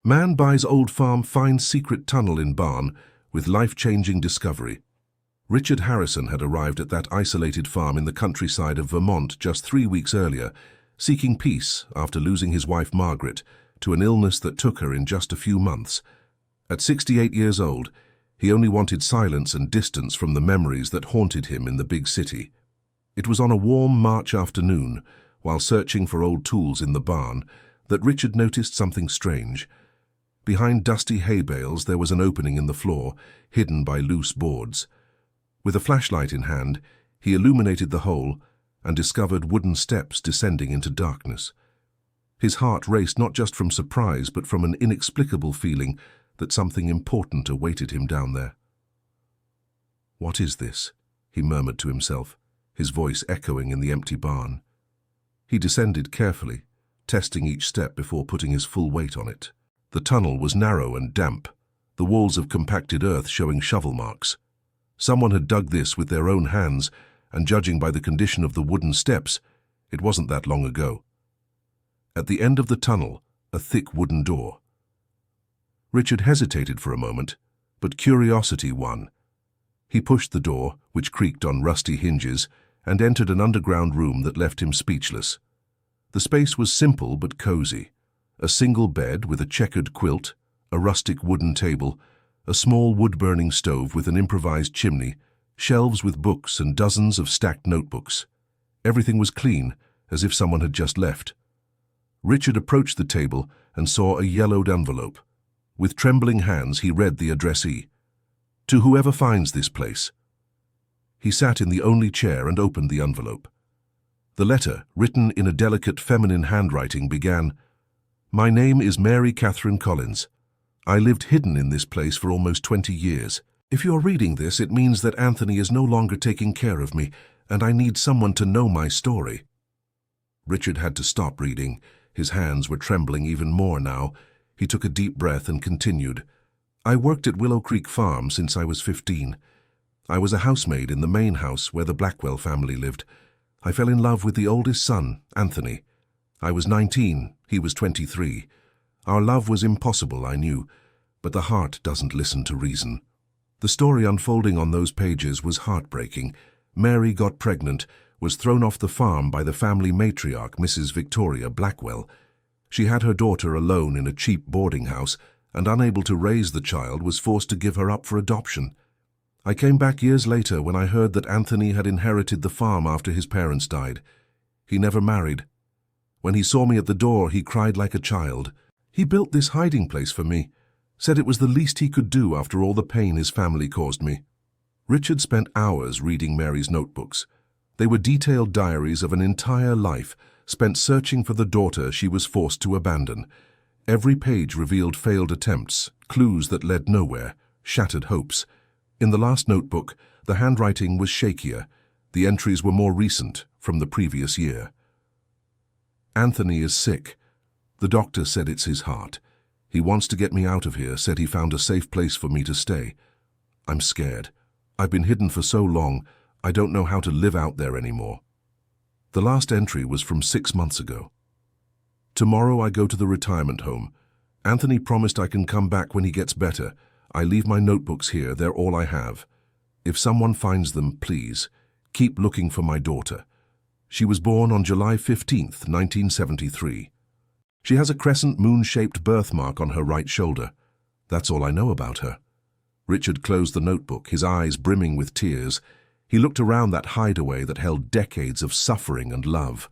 Man buys old farm finds secret tunnel in barn with life-changing discovery. Richard Harrison had arrived at that isolated farm in the countryside of Vermont just 3 weeks earlier, seeking peace after losing his wife Margaret to an illness that took her in just a few months. At 68 years old, he only wanted silence and distance from the memories that haunted him in the big city. It was on a warm March afternoon, while searching for old tools in the barn, that Richard noticed something strange. Behind dusty hay bales there was an opening in the floor, hidden by loose boards. With a flashlight in hand, he illuminated the hole and discovered wooden steps descending into darkness. His heart raced not just from surprise but from an inexplicable feeling that something important awaited him down there. "What is this?" he murmured to himself, his voice echoing in the empty barn. He descended carefully, testing each step before putting his full weight on it. The tunnel was narrow and damp, the walls of compacted earth showing shovel marks. Someone had dug this with their own hands, and judging by the condition of the wooden steps, it wasn't that long ago. At the end of the tunnel, a thick wooden door. Richard hesitated for a moment, but curiosity won. He pushed the door, which creaked on rusty hinges, and entered an underground room that left him speechless. The space was simple but cozy. A single bed with a checkered quilt, a rustic wooden table, a small wood-burning stove with an improvised chimney, shelves with books and dozens of stacked notebooks. Everything was clean, as if someone had just left. Richard approached the table and saw a yellowed envelope. With trembling hands he read the addressee. "To whoever finds this place." He sat in the only chair and opened the envelope. The letter, written in a delicate feminine handwriting, began, "My name is Mary Catherine Collins. I lived hidden in this place for almost 20 years. If you're reading this, it means that Anthony is no longer taking care of me, and I need someone to know my story." Richard had to stop reading. His hands were trembling even more now. He took a deep breath and continued. "I worked at Willow Creek Farm since I was 15. I was a housemaid in the main house where the Blackwell family lived. I fell in love with the oldest son, Anthony. I was 19, he was 23. Our love was impossible, I knew, but the heart doesn't listen to reason." The story unfolding on those pages was heartbreaking. Mary got pregnant, was thrown off the farm by the family matriarch, Mrs. Victoria Blackwell. She had her daughter alone in a cheap boarding house, and unable to raise the child, was forced to give her up for adoption. I came back years later when I heard that Anthony had inherited the farm after his parents died. He never married. When he saw me at the door, he cried like a child. He built this hiding place for me, said it was the least he could do after all the pain his family caused me. Richard spent hours reading Mary's notebooks. They were detailed diaries of an entire life, spent searching for the daughter she was forced to abandon. Every page revealed failed attempts, clues that led nowhere, shattered hopes. In the last notebook, the handwriting was shakier. The entries were more recent, from the previous year. "Anthony is sick. The doctor said it's his heart. He wants to get me out of here, said he found a safe place for me to stay. I'm scared. I've been hidden for so long, I don't know how to live out there anymore." The last entry was from 6 months ago. "Tomorrow I go to the retirement home. Anthony promised I can come back when he gets better. I leave my notebooks here, they're all I have. If someone finds them, please, keep looking for my daughter. She was born on July 15th, 1973. She has a crescent moon-shaped birthmark on her right shoulder. That's all I know about her." Richard closed the notebook, his eyes brimming with tears. He looked around that hideaway that held decades of suffering and love.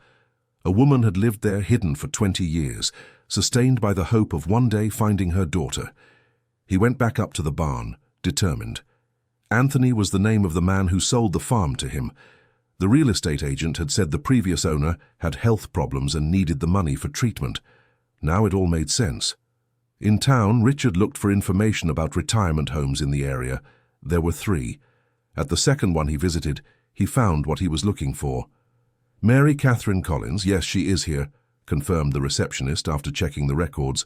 A woman had lived there hidden for 20 years, sustained by the hope of one day finding her daughter. He went back up to the barn, determined. Anthony was the name of the man who sold the farm to him. The real estate agent had said the previous owner had health problems and needed the money for treatment. Now it all made sense. In town, Richard looked for information about retirement homes in the area. There were 3. At the second one he visited, he found what he was looking for. "Mary Catherine Collins, yes, she is here," confirmed the receptionist after checking the records.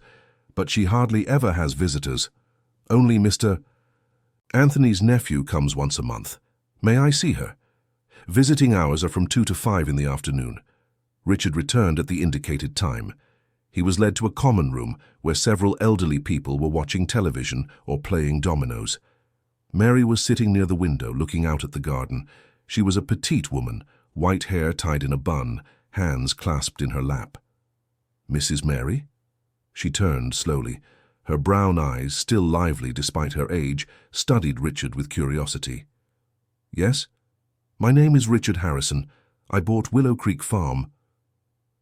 "But she hardly ever has visitors. Only Mr. Anthony's nephew comes once a month. May I see her? Visiting hours are from 2 to 5 in the afternoon." Richard returned at the indicated time. He was led to a common room where several elderly people were watching television or playing dominoes. Mary was sitting near the window looking out at the garden. She was a petite woman, white hair tied in a bun, hands clasped in her lap. "Mrs. Mary?" She turned slowly. Her brown eyes, still lively despite her age, studied Richard with curiosity. "Yes? My name is Richard Harrison. I bought Willow Creek Farm."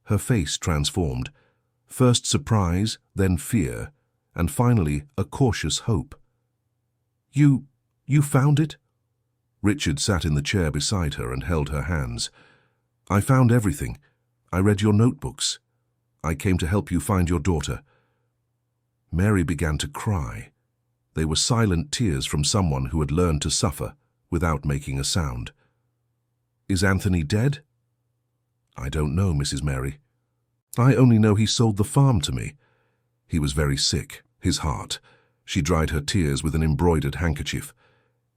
Her face transformed. First surprise, then fear, and finally a cautious hope. You found it?" Richard sat in the chair beside her and held her hands. "I found everything. I read your notebooks. I came to help you find your daughter." Mary began to cry. They were silent tears from someone who had learned to suffer without making a sound. "Is Anthony dead?" "I don't know, Mrs. Mary. I only know he sold the farm to me. He was very sick, his heart." She dried her tears with an embroidered handkerchief.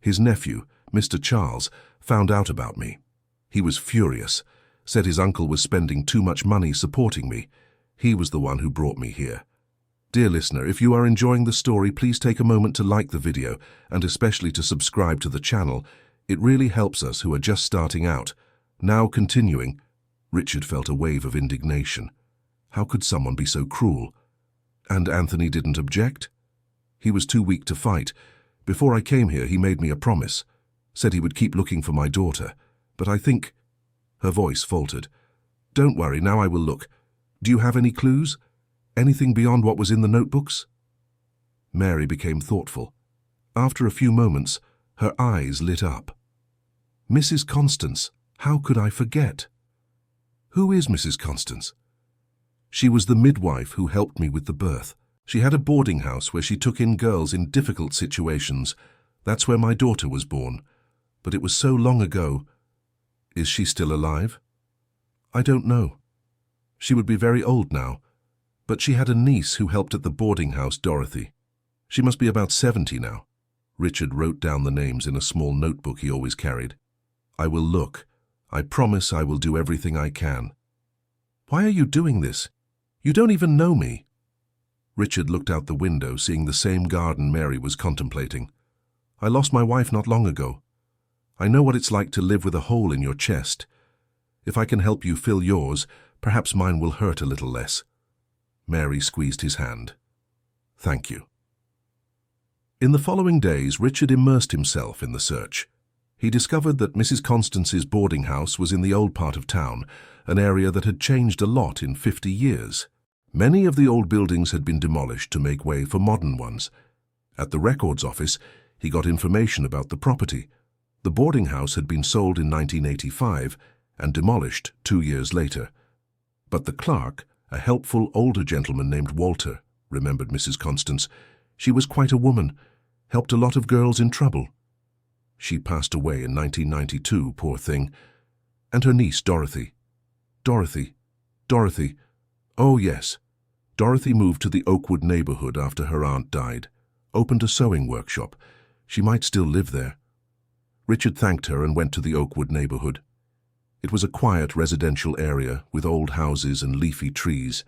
"His nephew, Mr. Charles, found out about me. He was furious, said his uncle was spending too much money supporting me. He was the one who brought me here." Dear listener, if you are enjoying the story, please take a moment to like the video and especially to subscribe to the channel. It really helps us who are just starting out. Now continuing, Richard felt a wave of indignation. How could someone be so cruel? And Anthony didn't object? He was too weak to fight. Before I came here, he made me a promise. Said he would keep looking for my daughter. But I think... Her voice faltered. "Don't worry, now I will look. Do you have any clues? Anything beyond what was in the notebooks?" Mary became thoughtful. After a few moments, her eyes lit up. "Mrs. Constance, how could I forget?" "Who is Mrs. Constance?" "She was the midwife who helped me with the birth. She had a boarding house where she took in girls in difficult situations. That's where my daughter was born. But it was so long ago. Is she still alive?" "I don't know. She would be very old now. But she had a niece who helped at the boarding house, Dorothy. She must be about 70 now." Richard wrote down the names in a small notebook he always carried. "I will look. I promise I will do everything I can." "Why are you doing this? You don't even know me." Richard looked out the window, seeing the same garden Mary was contemplating. "I lost my wife not long ago. I know what it's like to live with a hole in your chest. If I can help you fill yours, perhaps mine will hurt a little less." Mary squeezed his hand. "Thank you." In the following days, Richard immersed himself in the search. He discovered that Mrs. Constance's boarding house was in the old part of town, an area that had changed a lot in 50 years. Many of the old buildings had been demolished to make way for modern ones. At the records office, he got information about the property. The boarding house had been sold in 1985 and demolished 2 years later. But the clerk, a helpful older gentleman named Walter, remembered Mrs. Constance. She was quite a woman, helped a lot of girls in trouble. She passed away in 1992, poor thing. And her niece, Dorothy. Dorothy. Oh, yes. Dorothy moved to the Oakwood neighborhood after her aunt died. Opened a sewing workshop. She might still live there. Richard thanked her and went to the Oakwood neighborhood. It was a quiet residential area with old houses and leafy trees.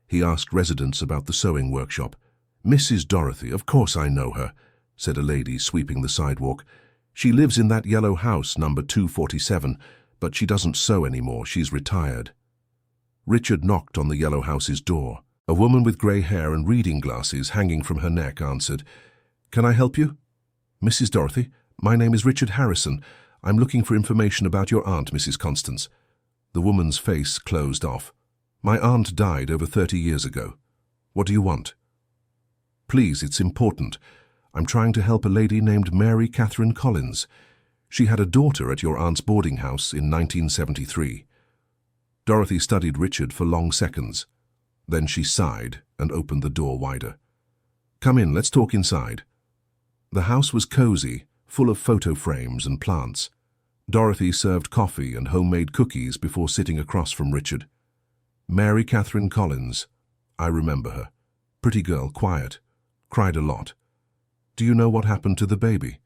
He asked residents about the sewing workshop. "Mrs. Dorothy, of course I know her," said a lady sweeping the sidewalk. "She lives in that yellow house, number 247, but she doesn't sew anymore. She's retired." Richard knocked on the yellow house's door. A woman with grey hair and reading glasses hanging from her neck answered. "Can I help you?" "Mrs. Dorothy, my name is Richard Harrison. I'm looking for information about your aunt, Mrs. Constance." The woman's face closed off. "My aunt died over 30 years ago. What do you want?" "Please, it's important. I'm trying to help a lady named Mary Catherine Collins. She had a daughter at your aunt's boarding house in 1973. Dorothy studied Richard for long seconds. Then she sighed and opened the door wider. "Come in, let's talk inside." The house was cozy, full of photo frames and plants. Dorothy served coffee and homemade cookies before sitting across from Richard. "Mary Catherine Collins. I remember her. Pretty girl, quiet. Cried a lot. Do you know what happened to the baby?"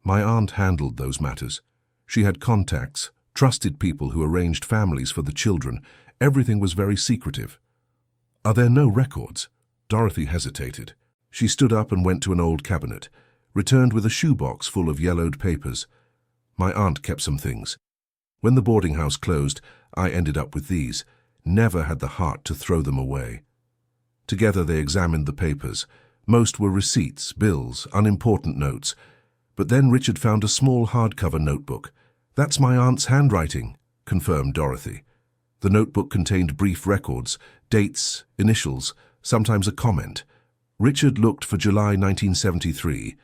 "My aunt handled those matters. She had contacts, trusted people who arranged families for the children. Everything was very secretive." Are there no records? Dorothy hesitated. She stood up and went to an old cabinet, returned with a shoebox full of yellowed papers. My aunt kept some things. When the boarding house closed, I ended up with these. Never had the heart to throw them away. Together they examined the papers. Most were receipts, bills, unimportant notes. But then Richard found a small hardcover notebook. "That's my aunt's handwriting," confirmed Dorothy. The notebook contained brief records, dates, initials, sometimes a comment. Richard looked for July 1973,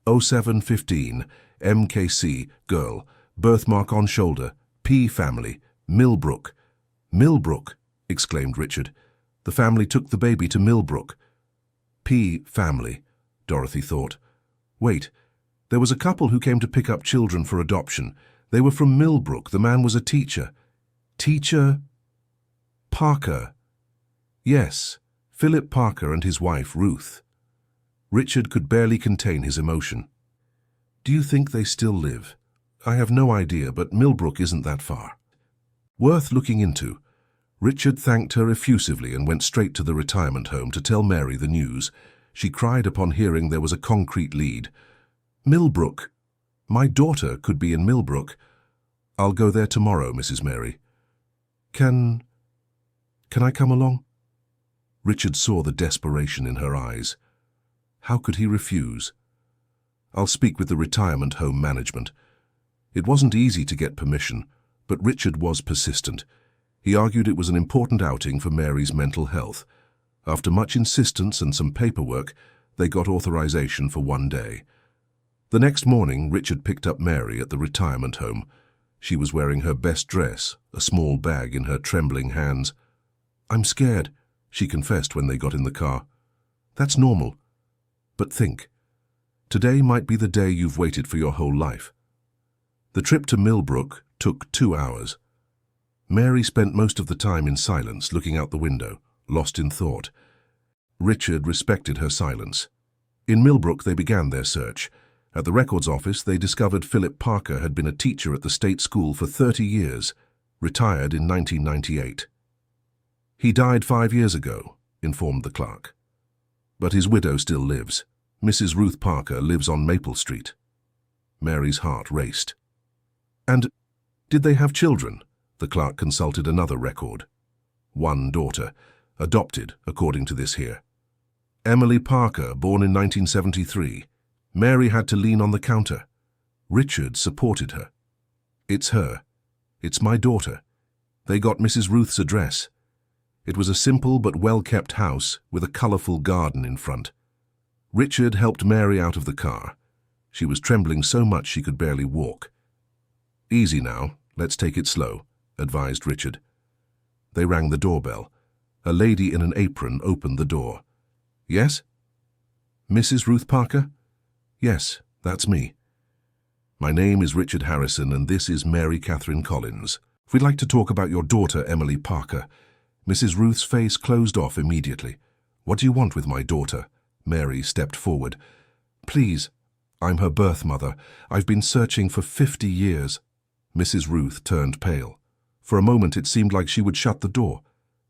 07:15, MKC, girl, birthmark on shoulder, P family, Millbrook. "Millbrook," exclaimed Richard. "The family took the baby to Millbrook." P family, Dorothy thought. Wait, there was a couple who came to pick up children for adoption. They were from Millbrook. The man was a teacher. Teacher Parker. Yes, Philip Parker and his wife, Ruth. Richard could barely contain his emotion. "Do you think they still live?" "I have no idea, but Millbrook isn't that far." "Worth looking into." Richard thanked her effusively and went straight to the retirement home to tell Mary the news. She cried upon hearing there was a concrete lead. "Millbrook. My daughter could be in Millbrook. I'll go there tomorrow, Mrs. Mary." Can I come along?" Richard saw the desperation in her eyes. How could he refuse? "I'll speak with the retirement home management." It wasn't easy to get permission, but Richard was persistent. He argued it was an important outing for Mary's mental health. After much insistence and some paperwork, they got authorization for one day. The next morning, Richard picked up Mary at the retirement home. She was wearing her best dress, a small bag in her trembling hands. "I'm scared," she confessed when they got in the car. "That's normal. But think, today might be the day you've waited for your whole life." The trip to Millbrook took 2 hours. Mary spent most of the time in silence, looking out the window, lost in thought. Richard respected her silence. In Millbrook, they began their search. At the records office, they discovered Philip Parker had been a teacher at the state school for 30 years, retired in 1998. "He died 5 years ago," informed the clerk. "But his widow still lives. Mrs. Ruth Parker lives on Maple Street." Mary's heart raced. "And did they have children?" The clerk consulted another record. "One daughter, adopted, according to this here. Emily Parker, born in 1973. Mary had to lean on the counter. Richard supported her. "It's her. It's my daughter. They got Mrs. Ruth's address. It was a simple but well-kept house with a colorful garden in front." Richard helped Mary out of the car. She was trembling so much she could barely walk. "Easy now, let's take it slow," advised Richard. They rang the doorbell. A lady in an apron opened the door. "Yes?" "Mrs. Ruth Parker?" "Yes, that's me." "My name is Richard Harrison and this is Mary Catherine Collins. We'd like to talk about your daughter, Emily Parker." Mrs. Ruth's face closed off immediately. "What do you want with my daughter?" Mary stepped forward. "Please, I'm her birth mother. I've been searching for 50 years. Mrs. Ruth turned pale. For a moment it seemed like she would shut the door,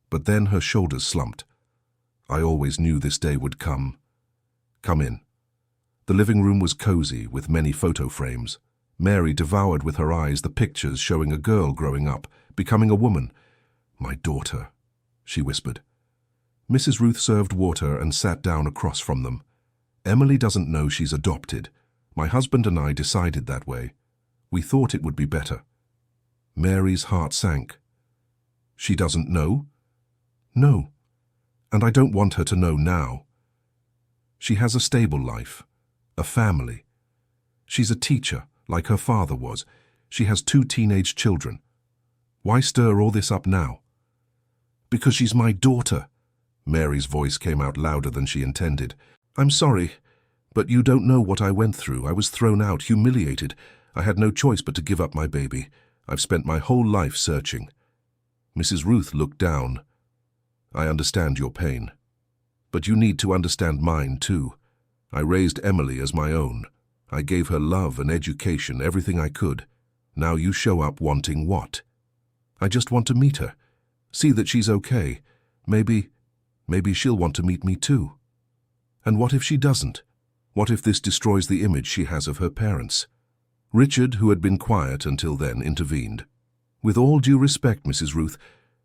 but then her shoulders slumped. "I always knew this day would come." "Come in." The living room was cozy with many photo frames. Mary devoured with her eyes the pictures showing a girl growing up, becoming a woman. "My daughter," she whispered. Mrs. Ruth served water and sat down across from them. "Emily doesn't know she's adopted. My husband and I decided that way. We thought it would be better." Mary's heart sank. "She doesn't know?" "No. And I don't want her to know now. She has a stable life, a family. She's a teacher, like her father was. She has 2 teenage children. Why stir all this up now?" "Because she's my daughter." Mary's voice came out louder than she intended. "I'm sorry, but you don't know what I went through. I was thrown out, humiliated. I had no choice but to give up my baby. I've spent my whole life searching." Mrs. Ruth looked down. "I understand your pain. But you need to understand mine, too. I raised Emily as my own. I gave her love and education, everything I could. Now you show up wanting what?" "I just want to meet her. See that she's okay. Maybe..." Maybe she'll want to meet me too. And what if she doesn't? What if this destroys the image she has of her parents? Richard, who had been quiet until then, intervened. With all due respect, Mrs. Ruth,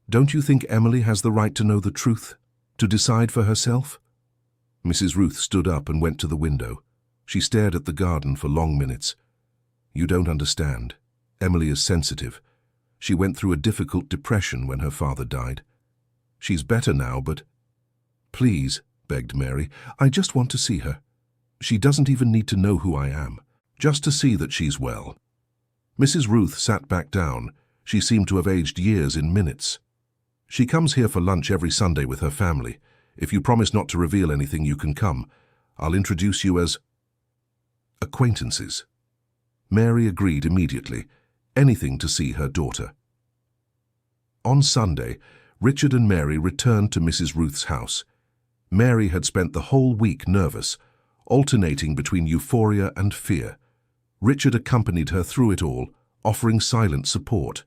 don't you think Emily has the right to know the truth? To decide for herself? Mrs. Ruth stood up and went to the window. She stared at the garden for long minutes. You don't understand. Emily is sensitive. She went through a difficult depression when her father died. She's better now, but... Please, begged Mary, I just want to see her. She doesn't even need to know who I am, just to see that she's well. Mrs. Ruth sat back down. She seemed to have aged years in minutes. She comes here for lunch every Sunday with her family. If you promise not to reveal anything, you can come. I'll introduce you as acquaintances. Mary agreed immediately. Anything to see her daughter. On Sunday, Richard and Mary returned to Mrs. Ruth's house. Mary had spent the whole week nervous, alternating between euphoria and fear. Richard accompanied her through it all, offering silent support.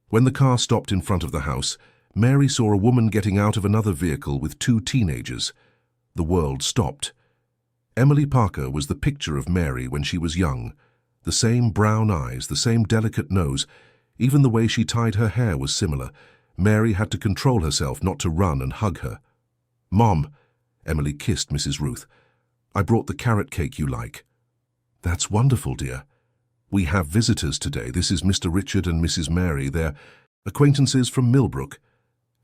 When the car stopped in front of the house, Mary saw a woman getting out of another vehicle with 2 teenagers. The world stopped. Emily Parker was the picture of Mary when she was young. The same brown eyes, the same delicate nose, even the way she tied her hair was similar. Mary had to control herself not to run and hug her. Mom, Emily kissed Mrs. Ruth. I brought the carrot cake you like. That's wonderful, dear. We have visitors today. This is Mr. Richard and Mrs. Mary. They're acquaintances from Millbrook.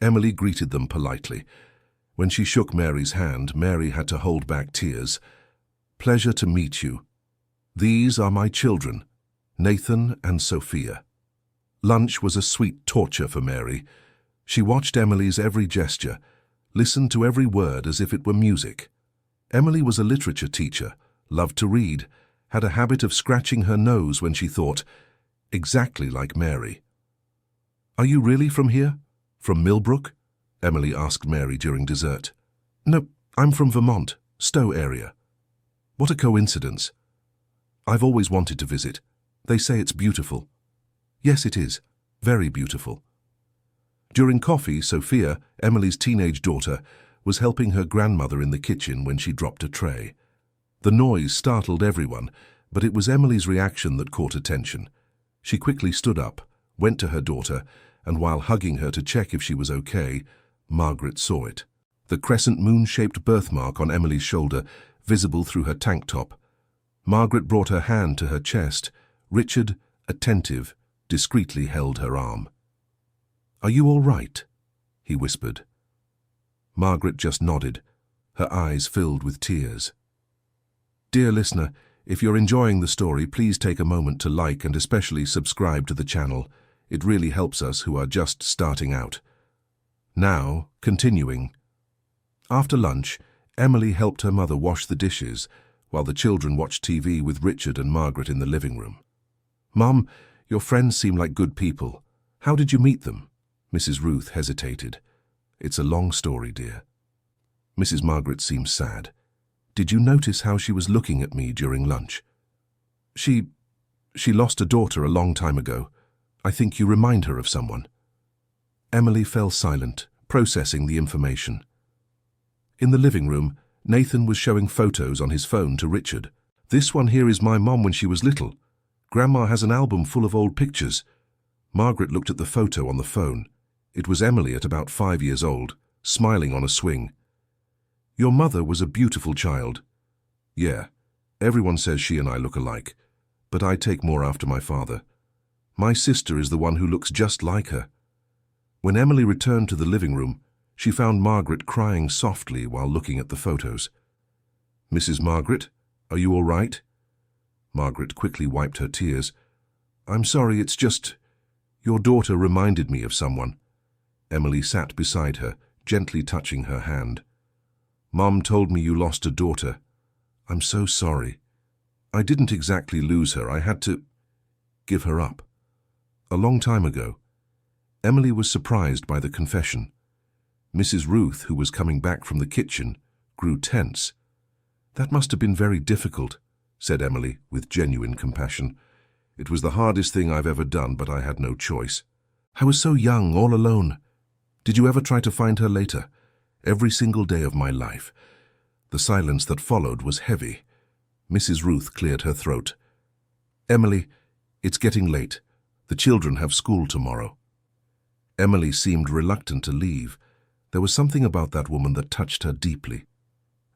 Emily greeted them politely. When she shook Mary's hand, Mary had to hold back tears. Pleasure to meet you. These are my children, Nathan and Sophia. Lunch was a sweet torture for Mary. She watched Emily's every gesture, listened to every word as if it were music. Emily was a literature teacher, loved to read, had a habit of scratching her nose when she thought, exactly like Mary. Are you really from here? From Millbrook? Emily asked Mary during dessert. No, I'm from Vermont, Stowe area. What a coincidence. I've always wanted to visit. They say it's beautiful. Yes, it is. Very beautiful. During coffee, Sophia, Emily's teenage daughter, was helping her grandmother in the kitchen when she dropped a tray. The noise startled everyone, but it was Emily's reaction that caught attention. She quickly stood up, went to her daughter, and while hugging her to check if she was okay, Margaret saw it. The crescent moon-shaped birthmark on Emily's shoulder, visible through her tank top. Margaret brought her hand to her chest. Richard, attentive, discreetly held her arm. Are you all right? He whispered. Margaret just nodded, her eyes filled with tears. Dear listener, if you're enjoying the story, please take a moment to like and especially subscribe to the channel. It really helps us who are just starting out. Now, continuing. After lunch, Emily helped her mother wash the dishes, while the children watched TV with Richard and Margaret in the living room. Mum, your friends seem like good people. How did you meet them? Mrs. Ruth hesitated. It's a long story, dear. Mrs. Margaret seemed sad. Did you notice how she was looking at me during lunch? She lost a daughter a long time ago. I think you remind her of someone. Emily fell silent, processing the information. In the living room, Nathan was showing photos on his phone to Richard. This one here is my mom when she was little. Grandma has an album full of old pictures. Margaret looked at the photo on the phone. It was Emily at about 5 years old, smiling on a swing. Your mother was a beautiful child. Yeah, everyone says she and I look alike, but I take more after my father. My sister is the one who looks just like her. When Emily returned to the living room, she found Margaret crying softly while looking at the photos. Mrs. Margaret, are you all right? Margaret quickly wiped her tears. I'm sorry, it's just... Your daughter reminded me of someone. Emily sat beside her, gently touching her hand. Mom told me you lost a daughter. I'm so sorry. I didn't exactly lose her. I had to give her up. A long time ago. Emily was surprised by the confession. Mrs. Ruth, who was coming back from the kitchen, grew tense. That must have been very difficult, said Emily, with genuine compassion. It was the hardest thing I've ever done, but I had no choice. I was so young, all alone. Did you ever try to find her later? Every single day of my life. The silence that followed was heavy. Mrs. Ruth cleared her throat. Emily, it's getting late. The children have school tomorrow. Emily seemed reluctant to leave. There was something about that woman that touched her deeply.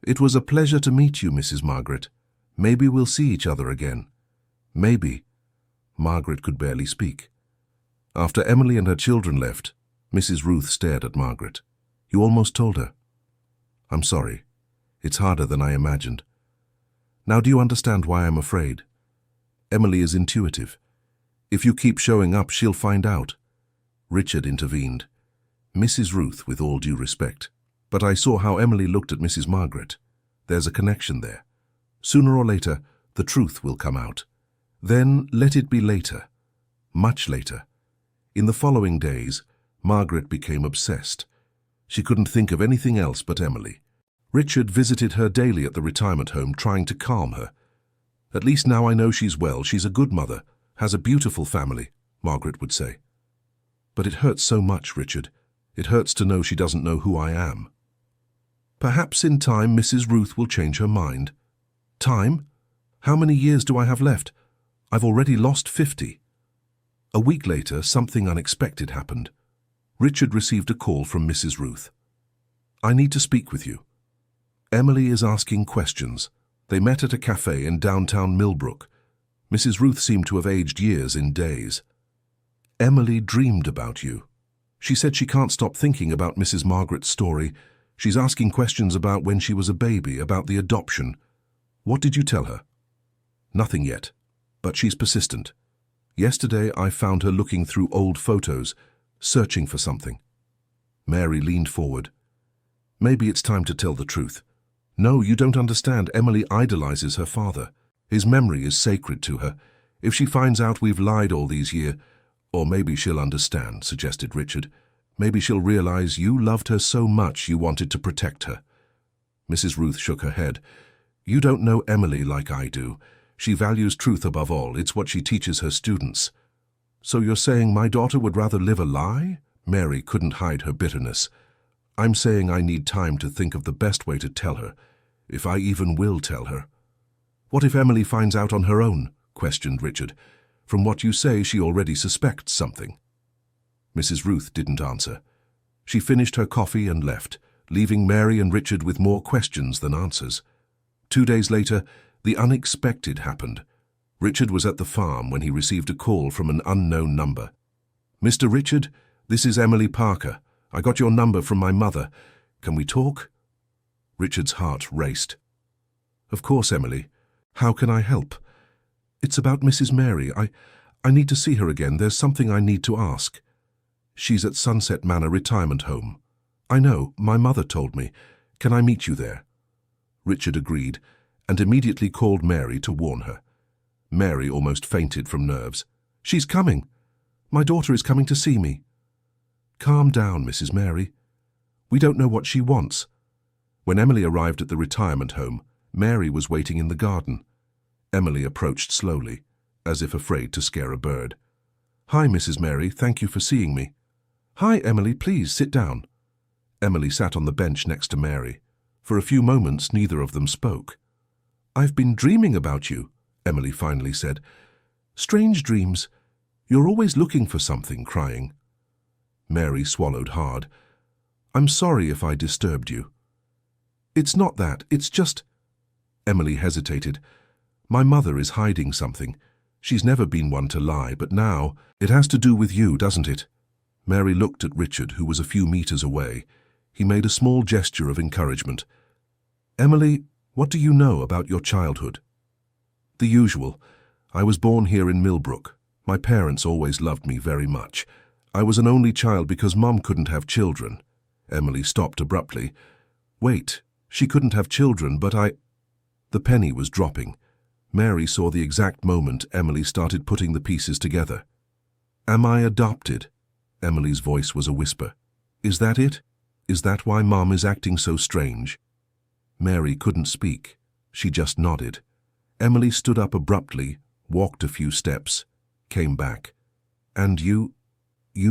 It was a pleasure to meet you, Mrs. Margaret. Maybe we'll see each other again. Maybe. Margaret could barely speak. After Emily and her children left, Mrs. Ruth stared at Margaret. You almost told her. I'm sorry. It's harder than I imagined. Now do you understand why I'm afraid? Emily is intuitive. If you keep showing up, she'll find out. Richard intervened. Mrs. Ruth, with all due respect. But I saw how Emily looked at Mrs. Margaret. There's a connection there. Sooner or later, the truth will come out. Then let it be later. Much later. In the following days, Margaret became obsessed. She couldn't think of anything else but Emily. Richard visited her daily at the retirement home, trying to calm her. At least now I know she's well, she's a good mother, has a beautiful family, Margaret would say. But it hurts so much, Richard. It hurts to know she doesn't know who I am. Perhaps in time Mrs. Ruth will change her mind. Time? How many years do I have left? I've already lost 50. A week later, something unexpected happened. Richard received a call from Mrs. Ruth. I need to speak with you. Emily is asking questions. They met at a cafe in downtown Millbrook. Mrs. Ruth seemed to have aged years in days. Emily dreamed about you. She said she can't stop thinking about Mrs. Margaret's story. She's asking questions about when she was a baby, about the adoption. What did you tell her? Nothing yet, but she's persistent. Yesterday I found her looking through old photos, searching for something. Mary leaned forward. Maybe it's time to tell the truth. No, you don't understand. Emily idolizes her father. His memory is sacred to her. If she finds out we've lied all these years, or maybe she'll understand, suggested Richard. Maybe she'll realize you loved her so much you wanted to protect her. Mrs. Ruth shook her head. You don't know Emily like I do. She values truth above all. It's what she teaches her students. So you're saying my daughter would rather live a lie? Mary couldn't hide her bitterness. I'm saying I need time to think of the best way to tell her, if I even will tell her. What if Emily finds out on her own? Questioned Richard. From what you say, she already suspects something. Mrs. Ruth didn't answer. She finished her coffee and left, leaving Mary and Richard with more questions than answers. 2 days later, the unexpected happened. Richard was at the farm when he received a call from an unknown number. Mr. Richard, this is Emily Parker. I got your number from my mother. Can we talk? Richard's heart raced. Of course, Emily. How can I help? It's about Mrs. Mary. I need to see her again. There's something I need to ask. She's at Sunset Manor Retirement Home. I know, my mother told me. Can I meet you there? Richard agreed, and immediately called Mary to warn her. Mary almost fainted from nerves. She's coming. My daughter is coming to see me. Calm down, Mrs. Mary. We don't know what she wants. When Emily arrived at the retirement home, Mary was waiting in the garden. Emily approached slowly, as if afraid to scare a bird. Hi, Mrs. Mary, thank you for seeing me. Hi, Emily, please sit down. Emily sat on the bench next to Mary. For a few moments, neither of them spoke. I've been dreaming about you, Emily finally said. Strange dreams. You're always looking for something, crying. Mary swallowed hard. I'm sorry if I disturbed you. It's not that, it's just... Emily hesitated. My mother is hiding something. She's never been one to lie, but now it has to do with you, doesn't it? Mary looked at Richard, who was a few meters away. He made a small gesture of encouragement. Emily, what do you know about your childhood? The usual. I was born here in Millbrook. My parents always loved me very much. I was an only child because Mom couldn't have children. Emily stopped abruptly. Wait, she couldn't have children, but I... The penny was dropping. Mary saw the exact moment Emily started putting the pieces together. Am I adopted? Emily's voice was a whisper. Is that it? Is that why Mom is acting so strange? Mary couldn't speak. She just nodded. Emily stood up abruptly, walked a few steps, came back. And you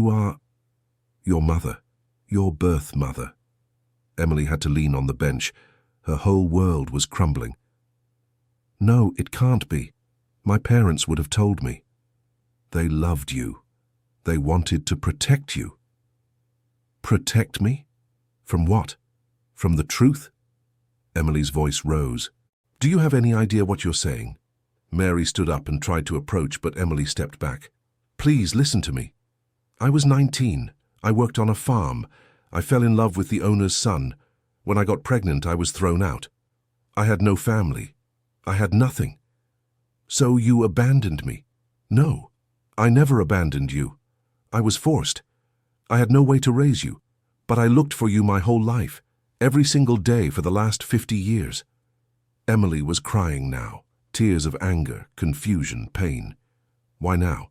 are... your mother, your birth mother. Emily had to lean on the bench. Her whole world was crumbling. No, it can't be. My parents would have told me. They loved you. They wanted to protect you. Protect me? From what? From the truth? Emily's voice rose. Do you have any idea what you're saying? Mary stood up and tried to approach, but Emily stepped back. Please listen to me. I was 19. I worked on a farm. I fell in love with the owner's son. When I got pregnant, I was thrown out. I had no family. I had nothing. So you abandoned me? No, I never abandoned you. I was forced. I had no way to raise you, but I looked for you my whole life, every single day for the last 50 years. Emily was crying now, tears of anger, confusion, pain. Why now?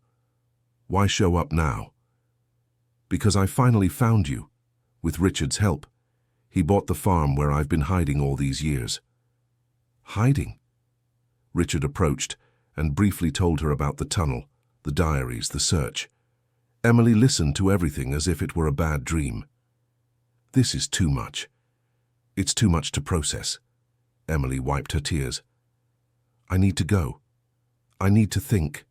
Why show up now? Because I finally found you, with Richard's help. He bought the farm where I've been hiding all these years. Hiding? Richard approached and briefly told her about the tunnel, the diaries, the search. Emily listened to everything as if it were a bad dream. This is too much. It's too much to process. Emily wiped her tears. I need to go. I need to think.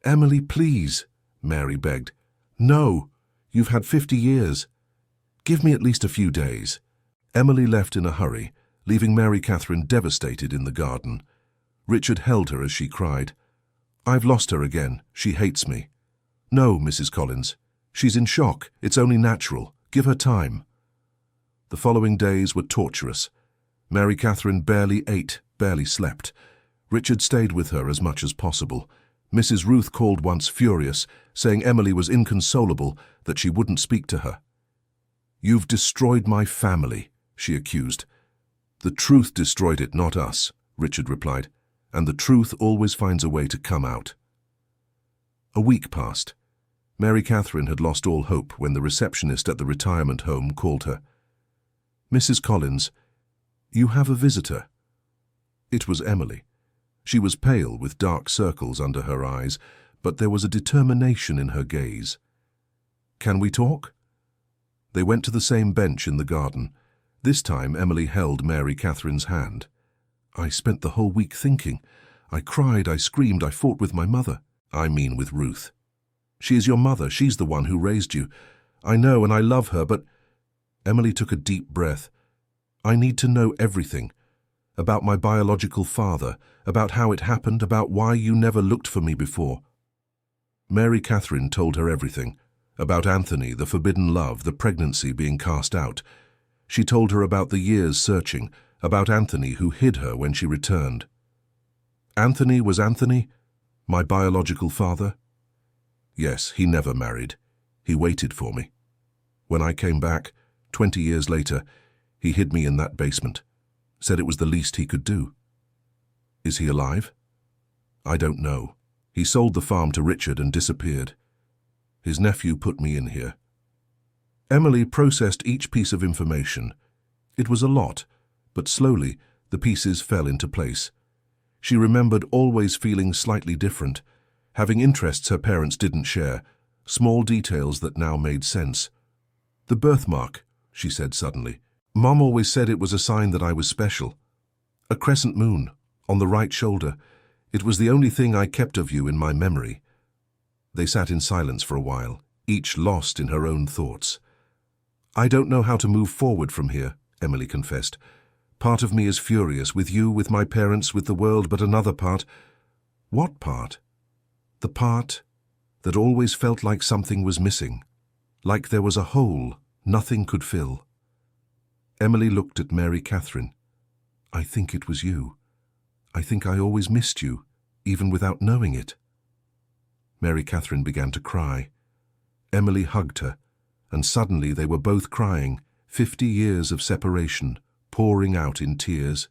Emily, please, Mary begged. No, you've had 50 years. Give me at least a few days. Emily left in a hurry, leaving Mary Catherine devastated in the garden. Richard held her as she cried. I've lost her again. She hates me. No, Mrs. Collins. She's in shock. It's only natural. Give her time. The following days were torturous. Mary Catherine barely ate, barely slept. Richard stayed with her as much as possible. Mrs. Ruth called once furious, saying Emily was inconsolable, that she wouldn't speak to her. You've destroyed my family, she accused. The truth destroyed it, not us, Richard replied, and the truth always finds a way to come out. A week passed. Mary Catherine had lost all hope when the receptionist at the retirement home called her. Mrs. Collins, you have a visitor. It was Emily. She was pale with dark circles under her eyes, but there was a determination in her gaze. Can we talk? They went to the same bench in the garden. This time Emily held Mary Catherine's hand. I spent the whole week thinking. I cried, I screamed, I fought with my mother. I mean with Ruth. She is your mother. She's the one who raised you. I know, and I love her, but... Emily took a deep breath. I need to know everything. About my biological father, about how it happened, about why you never looked for me before. Mary Catherine told her everything. About Anthony, the forbidden love, the pregnancy being cast out. She told her about the years searching, about Anthony who hid her when she returned. Anthony was Anthony? My biological father? Yes, he never married. He waited for me. When I came back, 20 years later, he hid me in that basement. Said it was the least he could do. Is he alive? I don't know. He sold the farm to Richard and disappeared. His nephew put me in here. Emily processed each piece of information. It was a lot, but slowly the pieces fell into place. She remembered always feeling slightly different, having interests her parents didn't share, small details that now made sense. The birthmark, she said suddenly. Mom always said it was a sign that I was special. A crescent moon, on the right shoulder. It was the only thing I kept of you in my memory. They sat in silence for a while, each lost in her own thoughts. I don't know how to move forward from here, Emily confessed. Part of me is furious, with you, with my parents, with the world, but another part... What part? The part that always felt like something was missing, like there was a hole nothing could fill. Emily looked at Mary Catherine. I think it was you. I think I always missed you, even without knowing it. Mary Catherine began to cry. Emily hugged her, and suddenly they were both crying, 50 years of separation, pouring out in tears.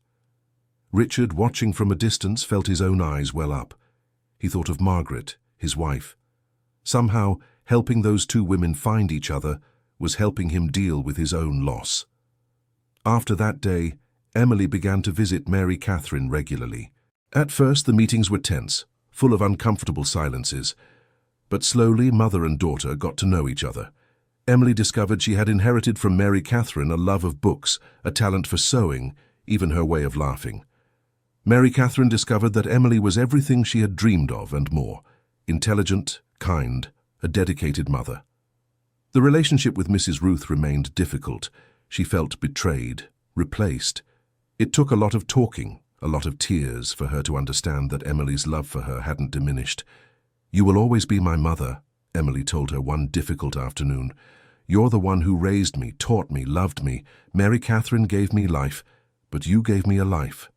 Richard, watching from a distance, felt his own eyes well up. He thought of Margaret, his wife. Somehow, helping those two women find each other was helping him deal with his own loss. After that day, Emily began to visit Mary Catherine regularly. At first, the meetings were tense, full of uncomfortable silences. But slowly, mother and daughter got to know each other. Emily discovered she had inherited from Mary Catherine a love of books, a talent for sewing, even her way of laughing. Mary Catherine discovered that Emily was everything she had dreamed of and more: intelligent, kind, a dedicated mother. The relationship with Mrs. Ruth remained difficult. She felt betrayed, replaced. It took a lot of talking, a lot of tears for her to understand that Emily's love for her hadn't diminished. "You will always be my mother," Emily told her one difficult afternoon. "You're the one who raised me, taught me, loved me. Mary Catherine gave me life, but you gave me a life."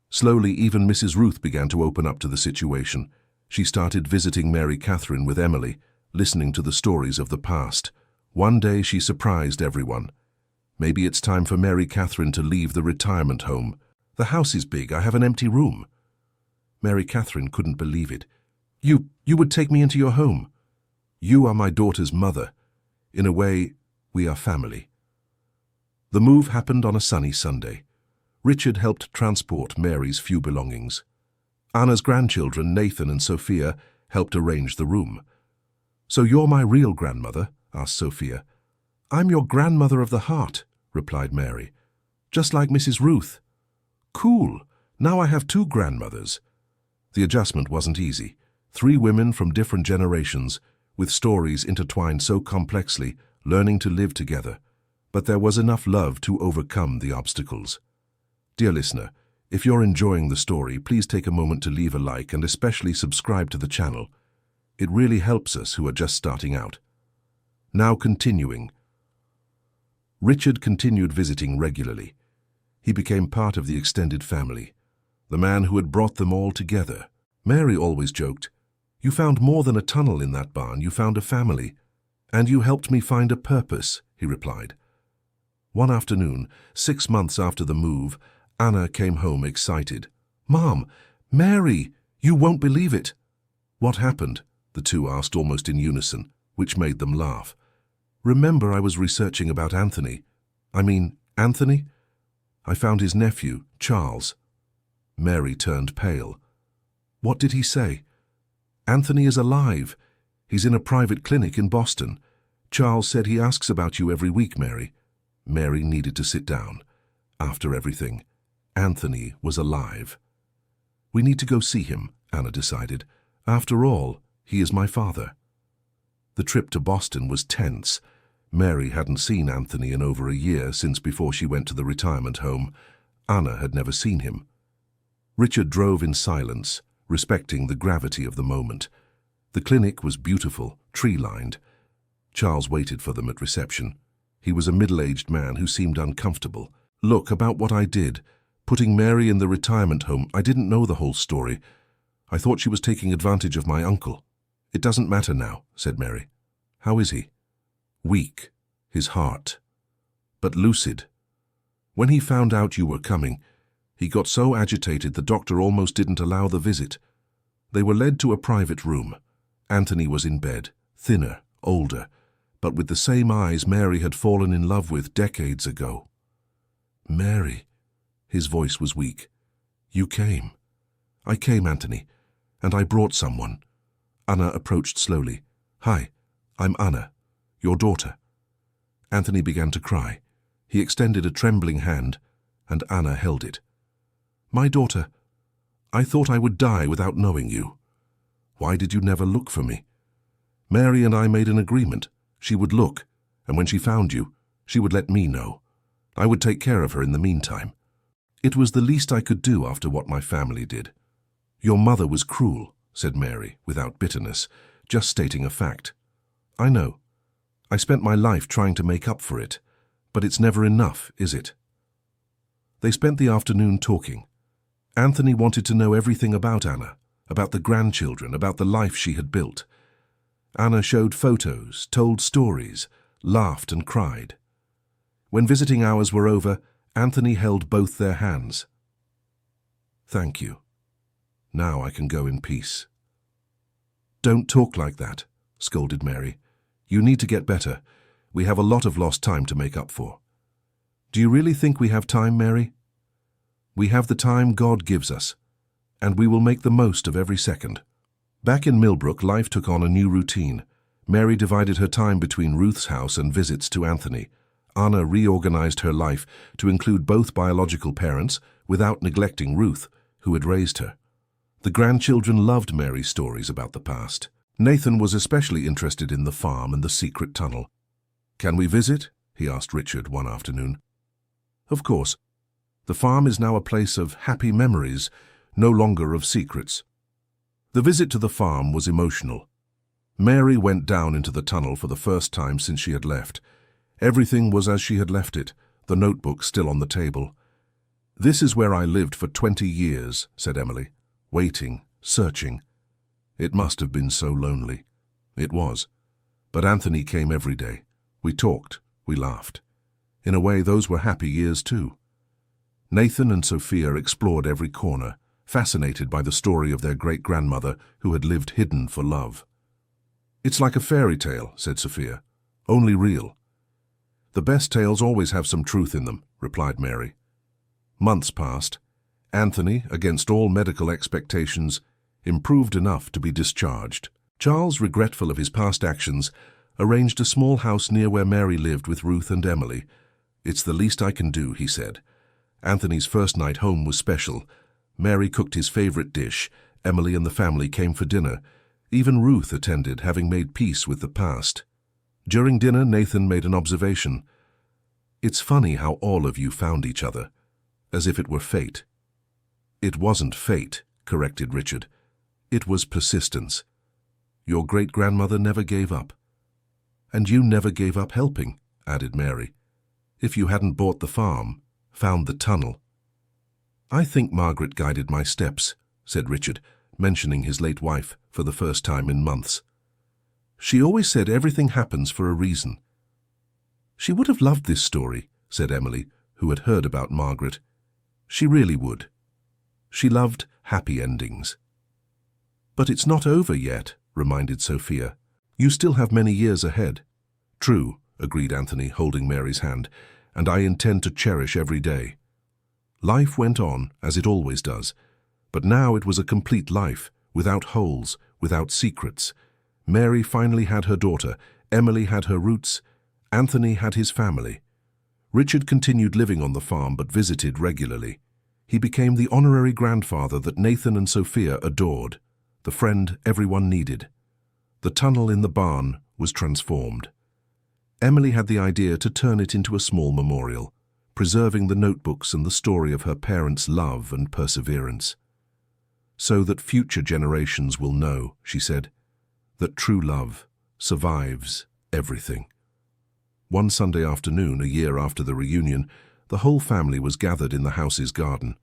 Slowly, even Mrs. Ruth began to open up to the situation. She started visiting Mary Catherine with Emily, listening to the stories of the past. One day she surprised everyone. "Maybe it's time for Mary Catherine to leave the retirement home. The house is big, I have an empty room." Mary Catherine couldn't believe it. You would take me into your home?" "You are my daughter's mother. In a way, we are family." The move happened on a sunny Sunday. Richard helped transport Mary's few belongings. Anna's grandchildren, Nathan and Sophia, helped arrange the room. "So you're my real grandmother?" asked Sophia. "I'm your grandmother of the heart," replied Mary. "Just like Mrs. Ruth." "Cool. Now I have two grandmothers." The adjustment wasn't easy. 3 women from different generations, with stories intertwined so complexly, learning to live together. But there was enough love to overcome the obstacles. Dear listener, if you're enjoying the story, please take a moment to leave a like and especially subscribe to the channel. It really helps us who are just starting out. Now continuing. Richard continued visiting regularly. He became part of the extended family, the man who had brought them all together. Mary always joked, "You found more than a tunnel in that barn, you found a family. And you helped me find a purpose," he replied. One afternoon, 6 months after the move, Anna came home excited. "Mom, Mary, you won't believe it." "What happened?" the two asked almost in unison, which made them laugh. "Remember, I was researching about Anthony. Anthony? I found his nephew, Charles." Mary turned pale. "What did he say?" "Anthony is alive. He's in a private clinic in Boston. Charles said he asks about you every week, Mary." Mary needed to sit down. After everything, Anthony was alive. "We need to go see him," Anna decided. "After all, he is my father." The trip to Boston was tense. Mary hadn't seen Anthony in over a year, since before she went to the retirement home. Anna had never seen him. Richard drove in silence, respecting the gravity of the moment. The clinic was beautiful, tree-lined. Charles waited for them at reception. He was a middle-aged man who seemed uncomfortable. "Look, about what I did, putting Mary in the retirement home, I didn't know the whole story. I thought she was taking advantage of my uncle." "It doesn't matter now," said Mary. "How is he?" "Weak, his heart, but lucid. When he found out you were coming, he got so agitated the doctor almost didn't allow the visit. They were led to a private room. Anthony was in bed, thinner, older, but with the same eyes Mary had fallen in love with decades ago." "Mary," his voice was weak. "You came." "I came, Anthony, and I brought someone." Anna approached slowly. "Hi, I'm Anna, your daughter." Anthony began to cry. He extended a trembling hand, and Anna held it. "My daughter, I thought I would die without knowing you. Why did you never look for me?" "Mary and I made an agreement. She would look, and when she found you, she would let me know. I would take care of her in the meantime. It was the least I could do after what my family did." "Your mother was cruel," said Mary, without bitterness, just stating a fact. "I know. I spent my life trying to make up for it, but it's never enough, is it?" They spent the afternoon talking. Anthony wanted to know everything about Anna, about the grandchildren, about the life she had built. Anna showed photos, told stories, laughed and cried. When visiting hours were over, Anthony held both their hands. "Thank you. Now I can go in peace." "Don't talk like that," scolded Mary. "You need to get better. We have a lot of lost time to make up for." "Do you really think we have time, Mary?" "We have the time God gives us, and we will make the most of every second." Back in Millbrook, life took on a new routine. Mary divided her time between Ruth's house and visits to Anthony. Anna reorganized her life to include both biological parents without neglecting Ruth, who had raised her. The grandchildren loved Mary's stories about the past. Nathan was especially interested in the farm and the secret tunnel. "Can we visit?" he asked Richard one afternoon. "Of course. The farm is now a place of happy memories, no longer of secrets." The visit to the farm was emotional. Mary went down into the tunnel for the first time since she had left. Everything was as she had left it, the notebook still on the table. "This is where I lived for 20 years, said Emily, waiting, searching. It must have been so lonely. It was. But Anthony came every day. We talked, we laughed. In a way, those were happy years too. Nathan and Sophia explored every corner, fascinated by the story of their great-grandmother who had lived hidden for love. "It's like a fairy tale," said Sophia, "only real." "The best tales always have some truth in them," replied Mary. Months passed. Anthony, against all medical expectations, improved enough to be discharged. Charles, regretful of his past actions, arranged a small house near where Mary lived with Ruth and Emily. "It's the least I can do," he said. Anthony's first night home was special. Mary cooked his favorite dish. Emily and the family came for dinner. Even Ruth attended, having made peace with the past. During dinner, Nathan made an observation. "It's funny how all of you found each other, as if it were fate." "It wasn't fate," corrected Richard. "It was persistence. Your great-grandmother never gave up." "And you never gave up helping," added Mary. "If you hadn't bought the farm, found the tunnel." "I think Margaret guided my steps," said Richard, mentioning his late wife for the first time in months. "She always said everything happens for a reason." "She would have loved this story," said Emily, who had heard about Margaret. "She really would. She loved happy endings." "But it's not over yet," reminded Sophia. "You still have many years ahead." "True," agreed Anthony, holding Mary's hand, "and I intend to cherish every day." Life went on, as it always does, but now it was a complete life, without holes, without secrets. Mary finally had her daughter, Emily had her roots, Anthony had his family. Richard continued living on the farm but visited regularly. He became the honorary grandfather that Nathan and Sophia adored, the friend everyone needed. The tunnel in the barn was transformed. Emily had the idea to turn it into a small memorial, preserving the notebooks and the story of her parents' love and perseverance. "So that future generations will know," she said, "that true love survives everything." One Sunday afternoon, a year after the reunion, the whole family was gathered in the house's garden.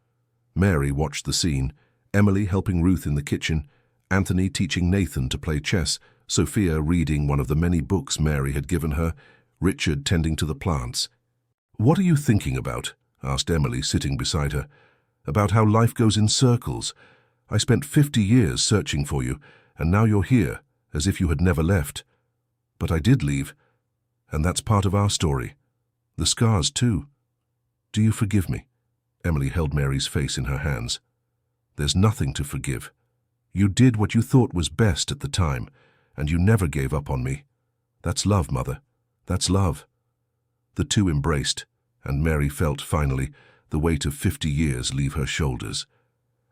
Mary watched the scene, Emily helping Ruth in the kitchen, Anthony teaching Nathan to play chess, Sophia reading one of the many books Mary had given her, Richard tending to the plants. "What are you thinking about?" asked Emily, sitting beside her. "About how life goes in circles. I spent 50 years searching for you, and now you're here, as if you had never left. But I did leave, and that's part of our story. The scars, too. Do you forgive me?" Emily held Mary's face in her hands. "There's nothing to forgive. You did what you thought was best at the time, and you never gave up on me. That's love, Mother. That's love." The two embraced, and Mary felt, finally, the weight of 50 years leave her shoulders.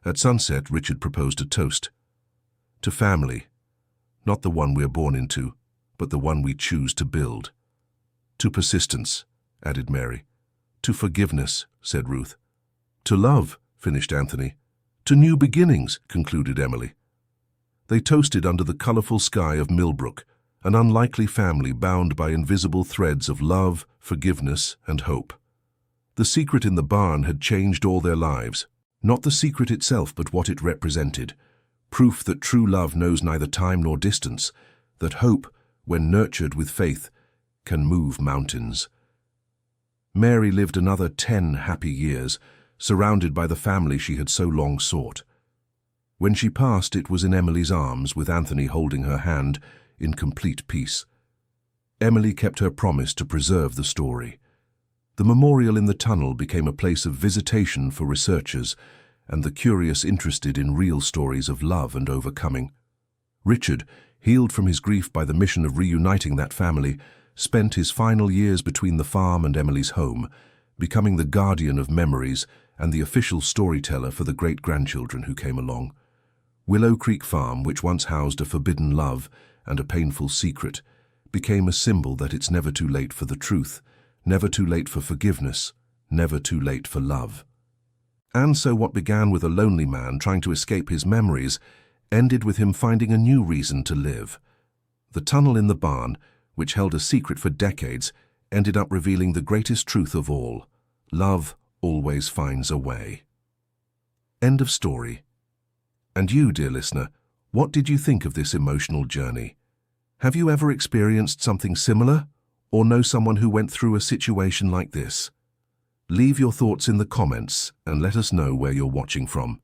At sunset, Richard proposed a toast. "To family. Not the one we're born into, but the one we choose to build." "To persistence," added Mary. "To forgiveness," said Ruth. "To love," finished Anthony. "To new beginnings," concluded Emily. They toasted under the colorful sky of Millbrook, an unlikely family bound by invisible threads of love, forgiveness, and hope. The secret in the barn had changed all their lives. Not the secret itself, but what it represented. Proof that true love knows neither time nor distance, that hope, when nurtured with faith, can move mountains. Mary lived another 10 happy years, surrounded by the family she had so long sought. When she passed, it was in Emily's arms, with Anthony holding her hand, in complete peace. Emily kept her promise to preserve the story. The memorial in the tunnel became a place of visitation for researchers and the curious interested in real stories of love and overcoming. Richard, healed from his grief by the mission of reuniting that family, spent his final years between the farm and Emily's home, becoming the guardian of memories and the official storyteller for the great-grandchildren who came along. Willow Creek Farm, which once housed a forbidden love and a painful secret, became a symbol that it's never too late for the truth, never too late for forgiveness, never too late for love. And so what began with a lonely man trying to escape his memories ended with him finding a new reason to live. The tunnel in the barn, which held a secret for decades, ended up revealing the greatest truth of all: love always finds a way. End of story. And you, dear listener, what did you think of this emotional journey? Have you ever experienced something similar, or know someone who went through a situation like this? Leave your thoughts in the comments and let us know where you're watching from.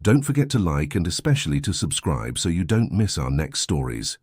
Don't forget to like and especially to subscribe so you don't miss our next stories.